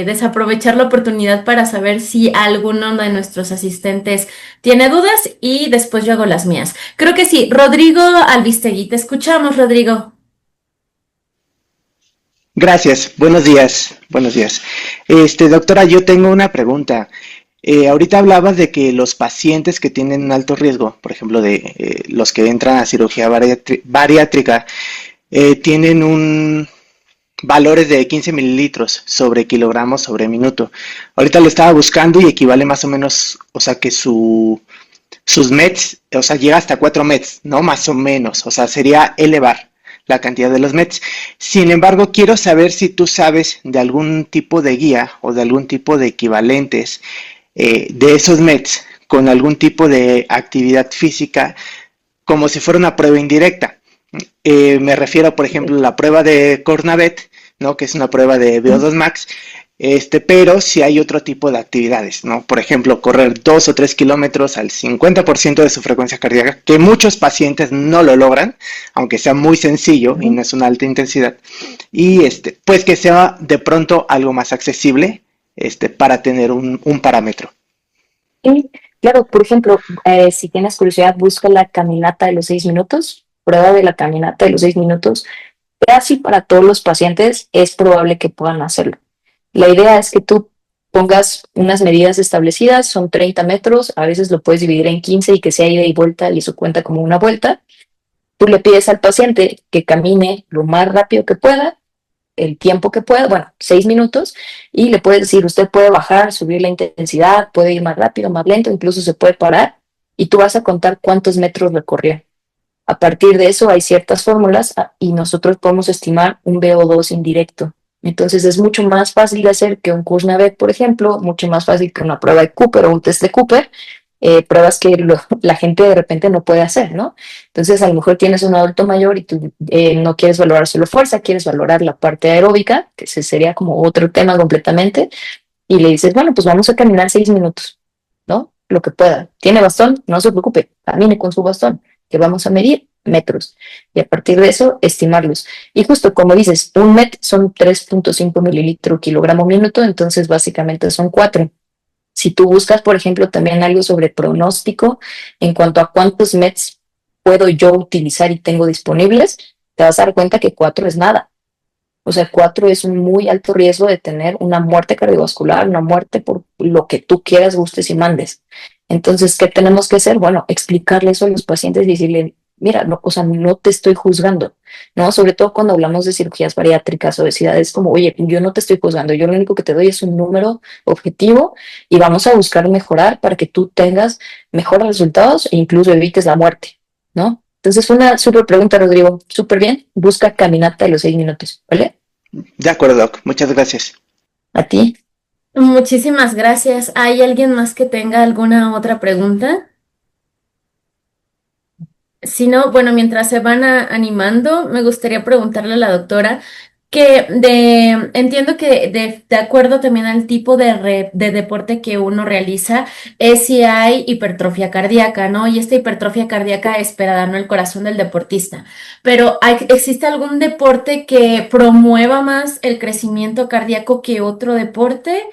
desaprovechar la oportunidad para saber si alguno de nuestros asistentes tiene dudas y después yo hago las mías. Creo que sí. Rodrigo Albistegui, te escuchamos, Rodrigo. Gracias, buenos días, buenos días. Doctora, yo tengo una pregunta. Ahorita hablabas de que los pacientes que tienen un alto riesgo, por ejemplo, de los que entran a cirugía bariátrica, tienen un valores de 15 mililitros sobre kilogramos sobre minuto. Ahorita lo estaba buscando y equivale más o menos, o sea, que sus METs, o sea, llega hasta 4 METs, ¿no? Más o menos, o sea, sería elevar la cantidad de los METs. Sin embargo, quiero saber si tú sabes de algún tipo de guía o de algún tipo de equivalentes de esos METs con algún tipo de actividad física, como si fuera una prueba indirecta. Me refiero, por ejemplo, a la prueba de Cornavet, ¿no? Que es una prueba de VO2 max, pero si hay otro tipo de actividades, ¿no? Por ejemplo, correr 2 o 3 kilómetros al 50% de su frecuencia cardíaca, que muchos pacientes no lo logran, aunque sea muy sencillo y no es una alta intensidad, y pues que sea de pronto algo más accesible, para tener un parámetro. Sí, claro, por ejemplo, si tienes curiosidad, busca la caminata de los 6 minutos, prueba de la caminata de los 6 minutos. Casi para todos los pacientes es probable que puedan hacerlo. La idea es que tú pongas unas medidas establecidas, son 30 metros, a veces lo puedes dividir en 15 y que sea ida y vuelta y eso cuenta como una vuelta. Tú le pides al paciente que camine lo más rápido que pueda, el tiempo que pueda, bueno, 6 minutos, y le puedes decir, usted puede bajar, subir la intensidad, puede ir más rápido, más lento, incluso se puede parar, y tú vas a contar cuántos metros recorrió. A partir de eso hay ciertas fórmulas y nosotros podemos estimar un VO2 indirecto. Entonces es mucho más fácil de hacer que un Kuznets, por ejemplo, mucho más fácil que una prueba de Cooper o un test de Cooper, pruebas que la gente de repente no puede hacer, ¿no? Entonces a lo mejor tienes un adulto mayor y tú no quieres valorar solo fuerza, quieres valorar la parte aeróbica, que ese sería como otro tema completamente, y le dices, bueno, pues vamos a caminar 6 minutos, ¿no? Lo que pueda. ¿Tiene bastón? No se preocupe, camine con su bastón, que vamos a medir metros. Y a partir de eso, estimarlos. Y justo como dices, un MET son 3.5 mililitros kilogramo minuto, entonces básicamente son 4. Si tú buscas, por ejemplo, también algo sobre pronóstico en cuanto a cuántos METs puedo yo utilizar y tengo disponibles, te vas a dar cuenta que 4 es nada. O sea, 4 es un muy alto riesgo de tener una muerte cardiovascular, una muerte por lo que tú quieras, gustes y mandes. Entonces, ¿qué tenemos que hacer? Bueno, explicarle eso a los pacientes y decirle, mira, no, o sea, no te estoy juzgando, ¿no? Sobre todo cuando hablamos de cirugías bariátricas, obesidad, es como, oye, yo no te estoy juzgando, yo lo único que te doy es un número objetivo y vamos a buscar mejorar para que tú tengas mejores resultados e incluso evites la muerte, ¿no? Entonces, fue una súper pregunta, Rodrigo. Súper bien. Busca caminata de los 6 minutos, ¿vale? De acuerdo, Doc. Muchas gracias. A ti. Muchísimas gracias. ¿Hay alguien más que tenga alguna otra pregunta? Si no, bueno, mientras se van animando, me gustaría preguntarle a la doctora entiendo que de acuerdo también al tipo de deporte que uno realiza, es si hay hipertrofia cardíaca, ¿no? Y esta hipertrofia cardíaca es para darnos el corazón del deportista. Pero ¿existe algún deporte que promueva más el crecimiento cardíaco que otro deporte?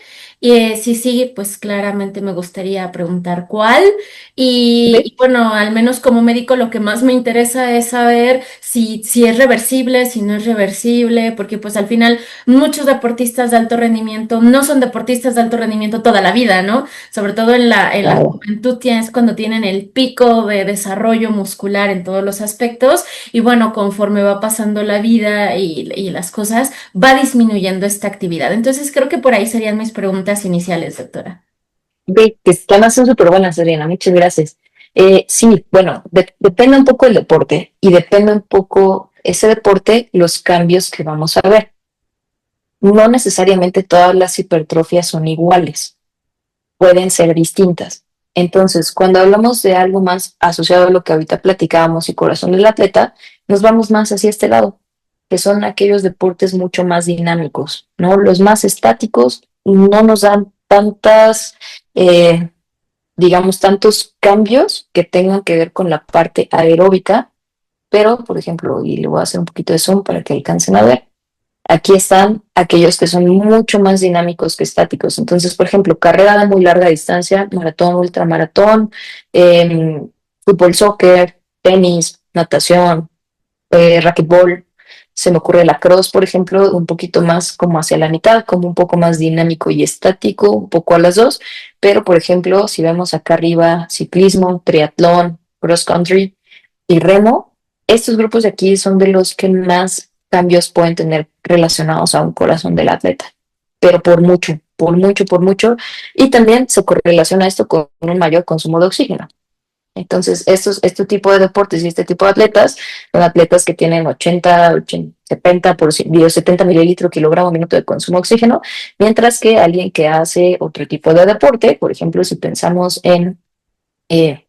Y si sí, pues claramente me gustaría preguntar cuál. Y bueno, al menos como médico lo que más me interesa es saber si es reversible, si no es reversible, porque pues al final muchos deportistas de alto rendimiento no son deportistas de alto rendimiento toda la vida, ¿no? Sobre todo en la Claro. juventud tienes cuando tienen el pico de desarrollo muscular en todos los aspectos y bueno, conforme va pasando la vida y las cosas, va disminuyendo esta actividad. Entonces creo que por ahí serían mis preguntas iniciales, doctora. Ve, que están son súper buenas, Serena. Muchas gracias. Sí, bueno, depende un poco del deporte y depende un poco ese deporte, los cambios que vamos a ver. No necesariamente todas las hipertrofias son iguales, pueden ser distintas. Entonces, cuando hablamos de algo más asociado a lo que ahorita platicábamos y corazón del atleta, nos vamos más hacia este lado, que son aquellos deportes mucho más dinámicos, ¿no? Los más estáticos no nos dan tantas, eh, digamos, tantos cambios que tengan que ver con la parte aeróbica, pero, por ejemplo, y le voy a hacer un poquito de zoom para que alcancen a ver. Aquí están aquellos que son mucho más dinámicos que estáticos. Entonces, por ejemplo, carrera de muy larga distancia, maratón, ultramaratón, fútbol, soccer, tenis, natación, racquetball. Se me ocurre la cross, por ejemplo, un poquito más como hacia la mitad, como un poco más dinámico y estático, un poco a las dos. Pero, por ejemplo, si vemos acá arriba, ciclismo, triatlón, cross country y remo, estos grupos de aquí son de los que más cambios pueden tener relacionados a un corazón del atleta, pero por mucho, por mucho, por mucho. Y también se correlaciona esto con un mayor consumo de oxígeno. Entonces, este tipo de deportes y este tipo de atletas son atletas que tienen 70 mililitros kilogramo minuto de consumo de oxígeno, mientras que alguien que hace otro tipo de deporte, por ejemplo, si pensamos eh, en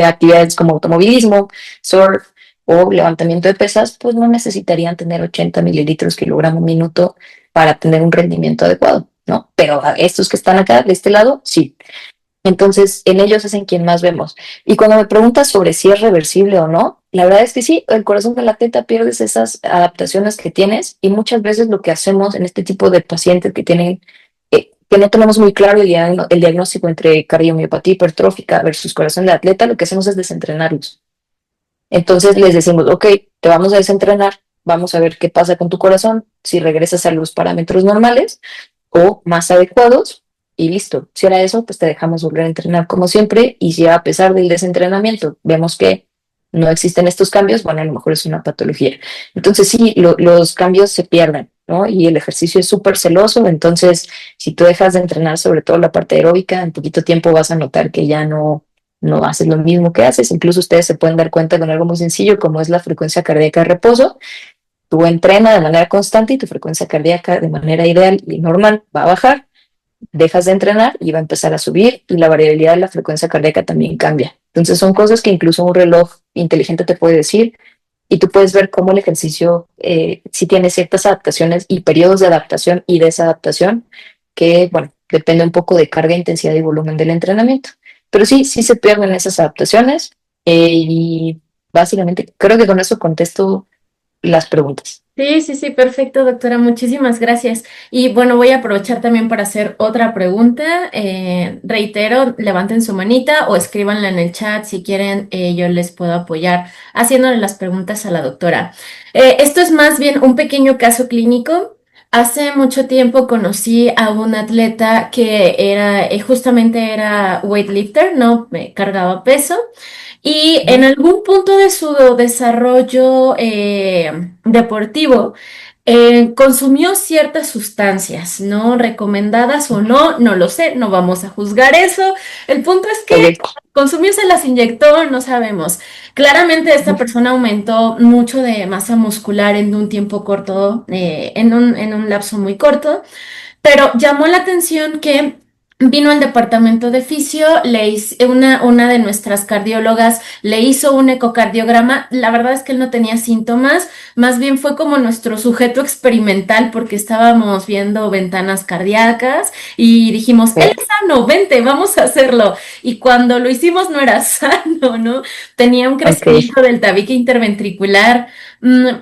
actividades como automovilismo, surf o levantamiento de pesas, pues no necesitarían tener 80 mililitros kilogramo minuto para tener un rendimiento adecuado, ¿no? Pero a estos que están acá, de este lado, sí. Entonces, en ellos es en quien más vemos. Y cuando me preguntas sobre si es reversible o no, la verdad es que sí, el corazón del atleta pierdes esas adaptaciones que tienes y muchas veces lo que hacemos en este tipo de pacientes que tienen, que no tenemos muy claro el diagnóstico entre cardiomiopatía hipertrófica versus corazón del atleta, lo que hacemos es desentrenarlos. Entonces les decimos, ok, te vamos a desentrenar, vamos a ver qué pasa con tu corazón, si regresas a los parámetros normales o más adecuados y listo. Si era eso, pues te dejamos volver a entrenar como siempre y si a pesar del desentrenamiento vemos que no existen estos cambios, bueno, a lo mejor es una patología. Entonces sí, los cambios se pierden, ¿no? Y el ejercicio es súper celoso, entonces si tú dejas de entrenar sobre todo la parte aeróbica, en poquito tiempo vas a notar que ya no haces lo mismo que haces. Incluso ustedes se pueden dar cuenta con algo muy sencillo como es la frecuencia cardíaca de reposo. Tú entrenas de manera constante y tu frecuencia cardíaca de manera ideal y normal va a bajar, dejas de entrenar y va a empezar a subir y la variabilidad de la frecuencia cardíaca también cambia. Entonces son cosas que incluso un reloj inteligente te puede decir y tú puedes ver cómo el ejercicio sí tiene ciertas adaptaciones y periodos de adaptación y desadaptación que, bueno, depende un poco de carga, intensidad y volumen del entrenamiento. Pero sí, sí se pierden esas adaptaciones y básicamente creo que con eso contesto las preguntas. Sí, sí, sí, perfecto, doctora. Muchísimas gracias. Y bueno, voy a aprovechar también para hacer otra pregunta. Reitero, levanten su manita o escríbanla en el chat si quieren, yo les puedo apoyar haciéndole las preguntas a la doctora. Esto es más bien un pequeño caso clínico. Hace mucho tiempo conocí a un atleta que era, justamente era weightlifter, ¿no? Cargaba peso. Y en algún punto de su desarrollo deportivo, consumió ciertas sustancias, ¿no? Recomendadas o no, no lo sé, no vamos a juzgar eso. El punto es que Correcto. consumió, se las inyectó, no sabemos. Claramente esta persona aumentó mucho de masa muscular en un tiempo corto, en un lapso muy corto. Pero llamó la atención que vino al departamento de fisio, una de nuestras cardiólogas le hizo un ecocardiograma. La verdad es que él no tenía síntomas, más bien fue como nuestro sujeto experimental porque estábamos viendo ventanas cardíacas y dijimos, él es sano, vente, vamos a hacerlo. Y cuando lo hicimos no era sano, ¿no? Tenía un Ok, crecimiento del tabique interventricular.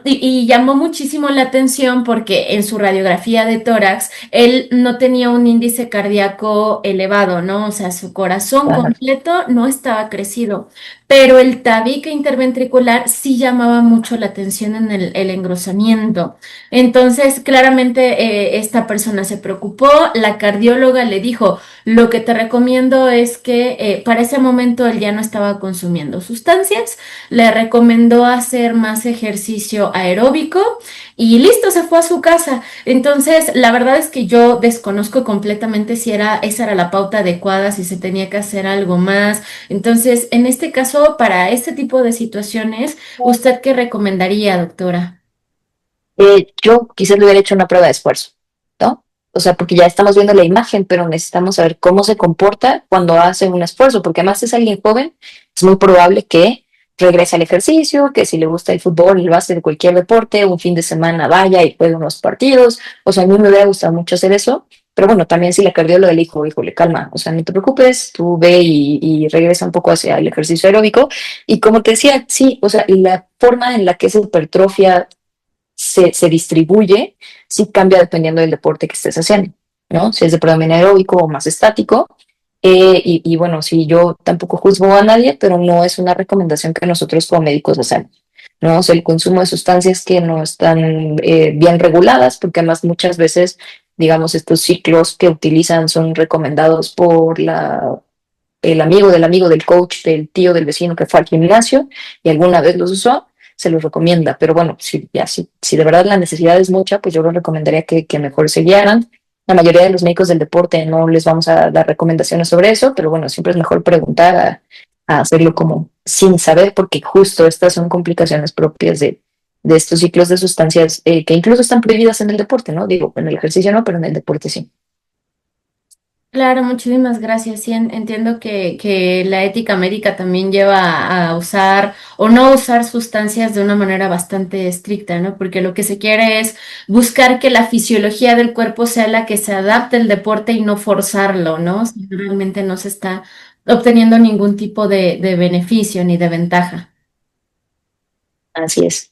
Y llamó muchísimo la atención porque en su radiografía de tórax él no tenía un índice cardíaco elevado, ¿no? O sea, su corazón ajá, completo no estaba crecido, pero el tabique interventricular sí llamaba mucho la atención en el engrosamiento. Entonces, claramente esta persona se preocupó, la cardióloga le dijo, lo que te recomiendo es que para ese momento él ya no estaba consumiendo sustancias, le recomendó hacer más ejercicio aeróbico y listo, se fue a su casa. Entonces, la verdad es que yo desconozco completamente si esa era la pauta adecuada, si se tenía que hacer algo más. Entonces, en este caso, para este tipo de situaciones, ¿usted qué recomendaría, doctora? yo quizás le hubiera hecho una prueba de esfuerzo, ¿no? O sea, porque ya estamos viendo la imagen, pero necesitamos saber cómo se comporta cuando hace un esfuerzo, porque además es alguien joven, es muy probable que regrese al ejercicio, que si le gusta el fútbol, el básquet, cualquier deporte, un fin de semana vaya y juegue unos partidos. O sea, a mí me hubiera gustado mucho hacer eso, pero bueno, también si la cardióloga le dijo, híjole, calma, o sea, no te preocupes, tú ve y regresa un poco hacia el ejercicio aeróbico. Y como te decía, sí, o sea, la forma en la que esa hipertrofia se distribuye, sí cambia dependiendo del deporte que estés haciendo, ¿no? Si es de predominio aeróbico o más estático. Y bueno, sí, yo tampoco juzgo a nadie, pero no es una recomendación que nosotros como médicos hacemos, ¿no? O sea, el consumo de sustancias que no están bien reguladas, porque además muchas veces, digamos, estos ciclos que utilizan son recomendados por el amigo del amigo del coach, del tío, del vecino que fue al gimnasio y alguna vez los usó, se los recomienda. Pero bueno, si de verdad la necesidad es mucha, pues yo les recomendaría que mejor se guiaran. La mayoría de los médicos del deporte no les vamos a dar recomendaciones sobre eso, pero bueno, siempre es mejor preguntar a hacerlo como sin saber, porque justo estas son complicaciones propias de estos ciclos de sustancias que incluso están prohibidas en el deporte, ¿no? Digo, en el ejercicio no, pero en el deporte sí. Claro, muchísimas gracias. Sí, entiendo que la ética médica también lleva a usar o no usar sustancias de una manera bastante estricta, ¿no? Porque lo que se quiere es buscar que la fisiología del cuerpo sea la que se adapte al deporte y no forzarlo, ¿no? Si realmente no se está obteniendo ningún tipo de beneficio ni de ventaja. Así es.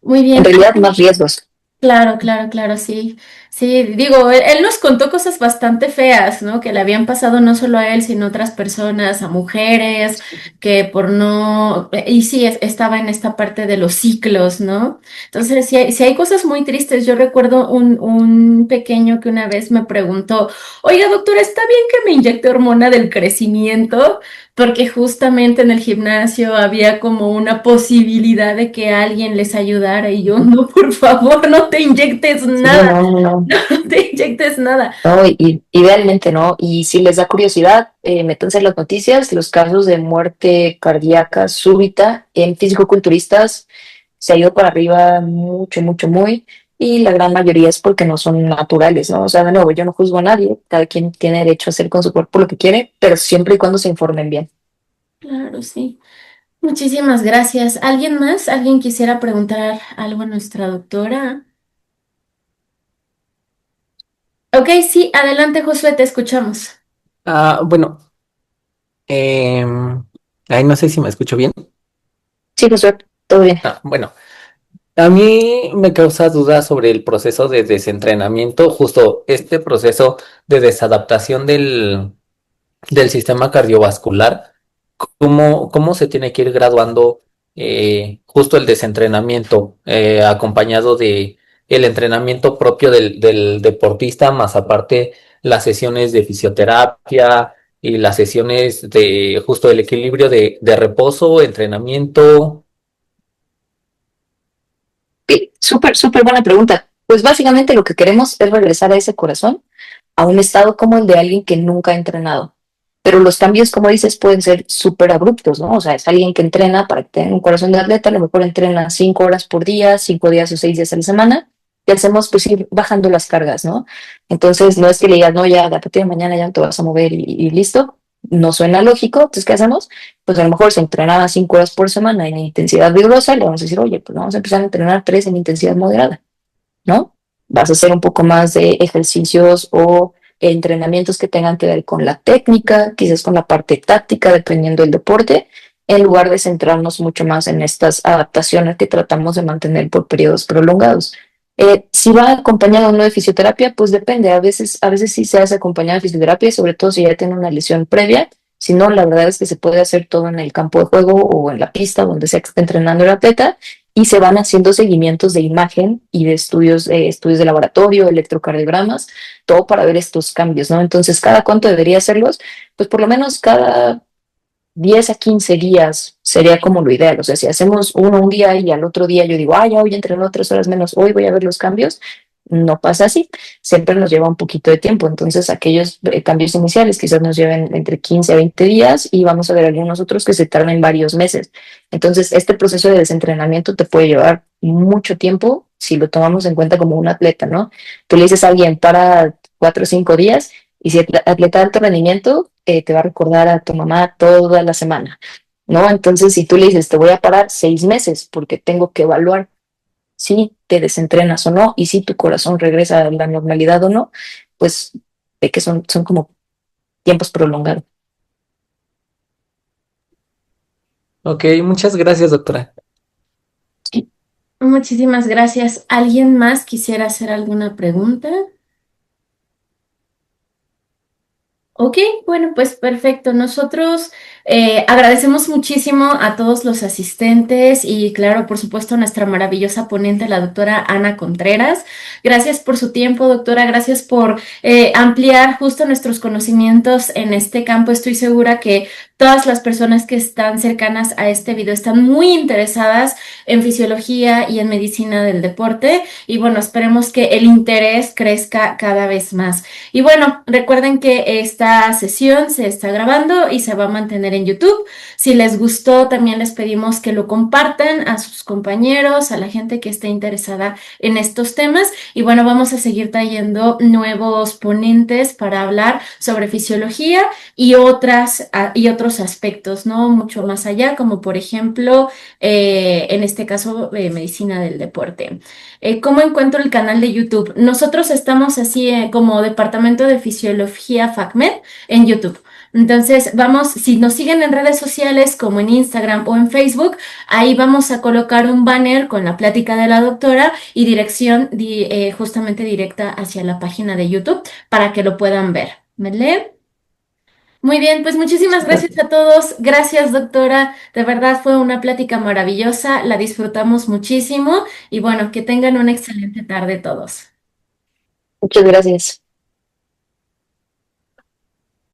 Muy En bien. realidad, más riesgos. Claro, claro, claro, sí. Sí, digo, él nos contó cosas bastante feas, ¿no? Que le habían pasado no solo a él, sino a otras personas, a mujeres, que por no... Y sí, estaba en esta parte de los ciclos, ¿no? Entonces, sí hay cosas muy tristes. Yo recuerdo un pequeño que una vez me preguntó, oiga, doctora, ¿está bien que me inyecte hormona del crecimiento? Porque justamente en el gimnasio había como una posibilidad de que alguien les ayudara y yo, no, por favor, no te inyectes Sí, nada, no, no, no. no te inyectes nada. No, y, idealmente no. Y si les da curiosidad, métanse en las noticias, los casos de muerte cardíaca súbita en fisicoculturistas se ha ido para arriba mucho, mucho, muy. Y la gran mayoría es porque no son naturales, ¿no? O sea, de nuevo, yo no juzgo a nadie, cada quien tiene derecho a hacer con su cuerpo lo que quiere, pero siempre y cuando se informen bien. Claro, sí. Muchísimas gracias. ¿Alguien más? ¿Alguien quisiera preguntar algo a nuestra doctora? Ok, sí, adelante, Josué, te escuchamos. Bueno, ay, no sé si me escucho bien. Sí, Josué, todo bien. Bueno, a mí me causa dudas sobre el proceso de desentrenamiento, justo este proceso de desadaptación del sistema cardiovascular. ¿Cómo se tiene que ir graduando justo el desentrenamiento acompañado de el entrenamiento propio del deportista, más aparte las sesiones de fisioterapia y las sesiones de justo el equilibrio de reposo, entrenamiento? Sí, súper, súper buena pregunta. Pues básicamente lo que queremos es regresar a ese corazón, a un estado como el de alguien que nunca ha entrenado. Pero los cambios, como dices, pueden ser súper abruptos, ¿no? O sea, es alguien que entrena para tener un corazón de atleta, a lo mejor entrena 5 horas por día, 5 días o 6 días a la semana, y hacemos pues ir bajando las cargas, ¿no? Entonces, no es que le digas, no, ya, a partir de mañana ya no te vas a mover y listo. No suena lógico. Entonces, ¿qué hacemos? Pues a lo mejor se entrenaba 5 horas por semana en intensidad vigorosa, le vamos a decir, oye, pues vamos a empezar a entrenar 3 en intensidad moderada, ¿no? Vas a hacer un poco más de ejercicios o entrenamientos que tengan que ver con la técnica, quizás con la parte táctica, dependiendo del deporte, en lugar de centrarnos mucho más en estas adaptaciones que tratamos de mantener por periodos prolongados. Si va acompañado o no de fisioterapia, pues depende. A veces sí se hace acompañado de fisioterapia, sobre todo si ya tiene una lesión previa. Si no, la verdad es que se puede hacer todo en el campo de juego o en la pista, donde sea que esté entrenando el atleta, y se van haciendo seguimientos de imagen y de estudios de laboratorio, electrocardiogramas, todo para ver estos cambios, ¿no? Entonces, ¿cada cuánto debería hacerlos? Pues por lo menos cada 10 a 15 días sería como lo ideal. O sea, si hacemos uno un día y al otro día yo digo, ya hoy entreno 3 horas menos, hoy voy a ver los cambios, no pasa así. Siempre nos lleva un poquito de tiempo. Entonces, aquellos cambios iniciales quizás nos lleven entre 15 a 20 días y vamos a ver algunos otros que se tardan varios meses. Entonces, este proceso de desentrenamiento te puede llevar mucho tiempo si lo tomamos en cuenta como un atleta, ¿no? Tú le dices a alguien para 4 o 5 días y si el atleta de alto rendimiento, te va a recordar a tu mamá toda la semana, ¿no? Entonces, si tú le dices, te voy a parar 6 meses porque tengo que evaluar si te desentrenas o no y si tu corazón regresa a la normalidad o no, pues ve que son como tiempos prolongados. Ok, muchas gracias, doctora. Sí. Muchísimas gracias. ¿Alguien más quisiera hacer alguna pregunta? Ok, bueno, pues perfecto. Nosotros agradecemos muchísimo a todos los asistentes y claro, por supuesto, a nuestra maravillosa ponente, la doctora Ana Contreras. Gracias por su tiempo, doctora. Gracias por ampliar justo nuestros conocimientos en este campo. Estoy segura que todas las personas que están cercanas a este video están muy interesadas en fisiología y en medicina del deporte. Y bueno, esperemos que el interés crezca cada vez más. Y bueno, recuerden que esta sesión se está grabando y se va a mantener en YouTube. Si les gustó, también les pedimos que lo compartan a sus compañeros, a la gente que esté interesada en estos temas. Y bueno, vamos a seguir trayendo nuevos ponentes para hablar sobre fisiología y otros aspectos, ¿no? Mucho más allá, como por ejemplo, en este caso, medicina del deporte. ¿Cómo encuentro el canal de YouTube? Nosotros estamos así como Departamento de Fisiología FACMED en YouTube. Entonces, vamos, si nos siguen en redes sociales como en Instagram o en Facebook, ahí vamos a colocar un banner con la plática de la doctora y dirección justamente directa hacia la página de YouTube para que lo puedan ver. ¿Vale? Muy bien, pues muchísimas gracias a todos. Gracias, doctora. De verdad fue una plática maravillosa. La disfrutamos muchísimo y bueno, que tengan una excelente tarde todos. Muchas gracias.